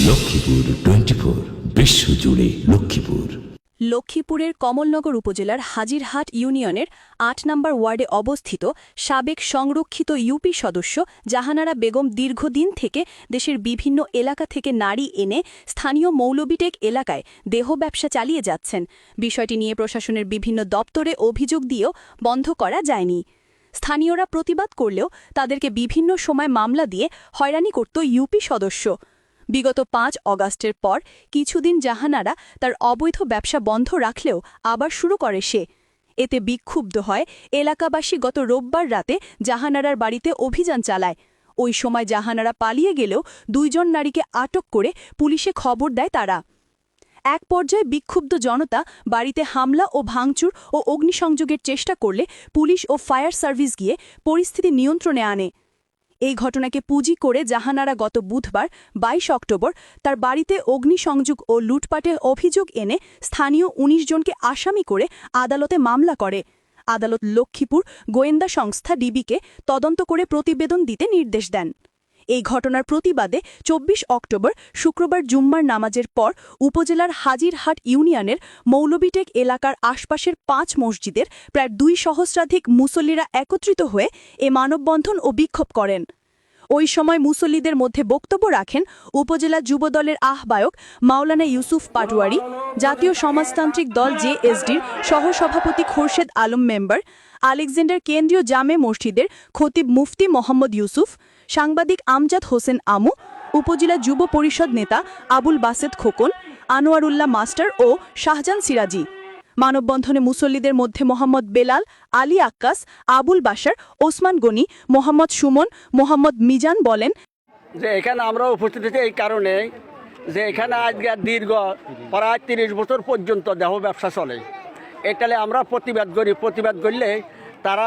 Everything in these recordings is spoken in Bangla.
লক্ষ্মীপুর 24 বিশ্বজুড়ে লক্ষ্মীপুর। লক্ষ্মীপুরের কমলনগর উপজেলার হাজিরহাট ইউনিয়নের ৮ নম্বর ওয়ার্ডে অবস্থিত সাবেক সংরক্ষিত ইউপি সদস্য জাহানারা বেগম দীর্ঘদিন থেকে দেশের বিভিন্ন এলাকা থেকে নারী এনে স্থানীয় মৌলবীটেক এলাকায় দেহ ব্যবসা চালিয়ে যাচ্ছেন। বিষয়টি নিয়ে প্রশাসনের বিভিন্ন দপ্তরে অভিযোগ দিয়েও বন্ধ করা যায়নি। স্থানীয়রা প্রতিবাদ করলেও তাদেরকে বিভিন্ন সময় মামলা দিয়ে হয়রানি করত ইউপি সদস্য। বিগত ৫ অগাস্টের পর কিছুদিন জাহানারা তার অবৈধ ব্যবসা বন্ধ রাখলেও আবার শুরু করে সে। এতে বিক্ষুব্ধ হয় এলাকাবাসী। গত রোববার রাতে জাহানারার বাড়িতে অভিযান চালায়। ওই সময় জাহানারা পালিয়ে গেলেও ২ জন নারীকে আটক করে পুলিশে খবর দেয় তারা। এক পর্যায়ে বিক্ষুব্ধ জনতা বাড়িতে হামলা ও ভাঙচুর ও অগ্নিসংযোগের চেষ্টা করলে পুলিশ ও ফায়ার সার্ভিস গিয়ে পরিস্থিতি নিয়ন্ত্রণে আনে। এই ঘটনাকে পুঁজি করে জাহানারা গত বুধবার ২২ অক্টোবর তার বাড়িতে অগ্নিসংযোগ ও লুটপাটের অভিযোগ এনে স্থানীয় ১৯ জনকে আসামি করে আদালতে মামলা করে। আদালত লক্ষ্মীপুর গোয়েন্দা সংস্থা ডিবিকে তদন্ত করে প্রতিবেদন দিতে নির্দেশ দেন। এই ঘটনার প্রতিবাদে ২৪ অক্টোবর শুক্রবার জুম্মার নামাজের পর উপজেলার হাজিরহাট ইউনিয়নের মৌলবীটেক এলাকার আশপাশের ৫ মসজিদের প্রায় ২ সহস্রাধিক মুসল্লিরা একত্রিত হয়ে এ মানববন্ধন ও বিক্ষোভ করেন। ওই সময় মুসল্লিদের মধ্যে বক্তব্য রাখেন উপজেলা যুবদলের আহ্বায়ক মাওলানা ইউসুফ পাটোয়ারি, জাতীয় সমাজতান্ত্রিক দল জেএসডির সহসভাপতি খোরশেদ আলম মেম্বার, আলেকজান্ডার কেন্দ্রীয় জামে মসজিদের খতিব মুফতি মোহাম্মদ ইউসুফ, সাংবাদিক আমজাদ হোসেন আমু, উপজেলা যুব পরিষদ নেতা আবুল বাসেদ খোকন, আনোয়ারুল্লাহ মাস্টার ও শাহজান সিরাজি। মানববন্ধনে মুসল্লিদের মধ্যে মোহাম্মদ বেলাল, আলী আক্কাস, আবুল বাশার, ওসমান গনি, মোহাম্মদ সুমন, মোহাম্মদ মিজান বলেন যে এখানে আমরা উপস্থিত হয়েছি এই কারণে যে এখানে আজকে দীর্ঘ প্রায় ৩০ বছর পর্যন্ত দেহ ব্যবসা চলে। এটালে আমরা প্রতিবাদ করি। প্রতিবাদ করলে তারা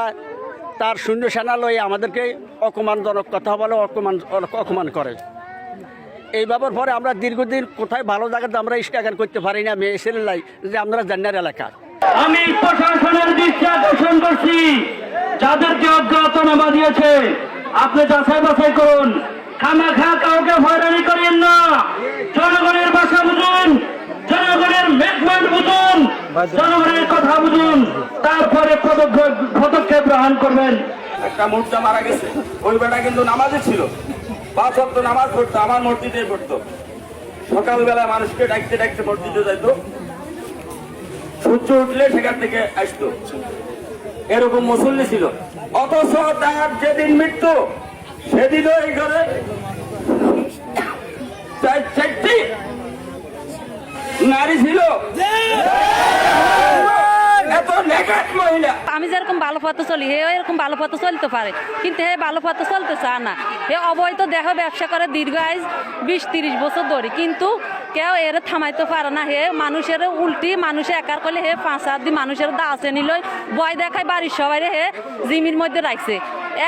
তার শূন্য সেনা লয়ে আমাদেরকে অপমানজনক কথা বলে অপমান করে। এই ব্যাপার পরে আমরা দীর্ঘদিন কোথায় ভালো জায়গাতে আমরা স্ট্রাগল করতে পারি না। মেয়ে ছেলে লাই যে আমরা জান্নার এলাকা। আমি প্রশাসনের দৃষ্টি আকর্ষণ করছি, যাদেরকে অজ্ঞাতনামা দিয়েছে আপনি যাচাই বাছাই করুন। খামাখা কাউকে হয়রানি করেন না। জনগণের ভাষা বুঝুন, জনগণের মেঘমান বুঝুন, জনগণের কথা বুঝুন, তারপরে পদক্ষেপ গ্রহণ করবেন। একটা মুর্দা মারা গেছে, ওই বেটা কিন্তু নামাজে ছিল, ৫ ওয়াক্ত নামাজ পড়তো, আমার মসজিদে পড়তো। সকালবেলা মানুষকে ডাকতে ডাকতে মসজিদে যাইতো, সূর্য উঠলে সেখান থেকে আসতো। এরকম মুসল্লি ছিল। অথচ তার যেদিন মৃত্যু সেদিনও এই ঘরে ৪টি নারী ছিল। এত নেকাট মহিলা। আমি যেরকম ভালো পথে চলি, হে এরকম ভালো পথে চলতে পারে, কিন্তু হে ভালো পথে চলতে চায় না। হে অবৈধ দেহ ব্যবসা করে দীর্ঘ আয়ু ২০-৩০ বছর ধরে, কিন্তু কেউ এর থামাইতে পারে না। হে মানুষের উল্টি মানুষে একার করলে হে ৫-৭ দিন মানুষের দা আছে নিল ভয় দেখায় বাড়ির সবাই হে জিমির মধ্যে রাখছে।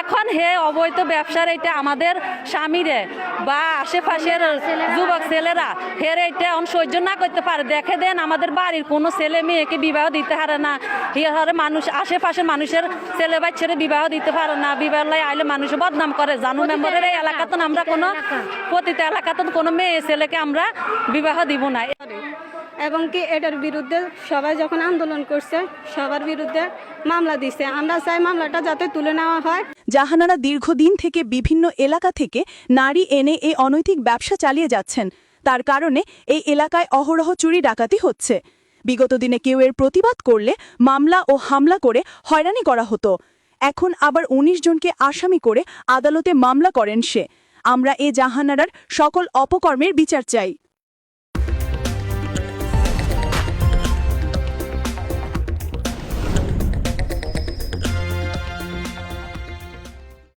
এখন হে অবৈধ ব্যবসার এটা আমাদের স্বামীরে বা আশেপাশের যুবক ছেলেরা হের এটা সহ্য না করতে পারে। দেখে দেন আমাদের বাড়ির কোনো ছেলে মেয়েকে বিবাহ দিতে পারে না। হিয়ারে মানুষ আশেপাশের মানুষের ছেলে বাচ্চারে বিবাহ দিতে পারে না। বিবাহ আইলে মানুষ বদনাম করে। জানু মেম্বারের এই এলাকাতে আমরা কোনো প্রতিটা এলাকাতে কোনো মেয়ে ছেলেকে আমরা বিবাহ দিব না। এবং কি এটার বিরুদ্ধে সবাই যখন আন্দোলন করছে সবার বিরুদ্ধে মামলা দিছে। আমরা চাই মামলাটা যাতে তুলে নেওয়া হয়। জাহানারা দীর্ঘদিন থেকে বিভিন্ন এলাকা থেকে নারী এনে এই অনৈতিক ব্যবসা চালিয়ে যাচ্ছেন। তার কারণে এই এলাকায় অহরহ চুরি ডাকাতি হচ্ছে। বিগত দিনে কেউ এর প্রতিবাদ করলে মামলা ও হামলা করে হয়রানি করা হতো। এখন আবার ১৯ জনকে আসামি করে আদালতে মামলা করেন সে। আমরা এ জাহানারার সকল অপকর্মের বিচার চাই।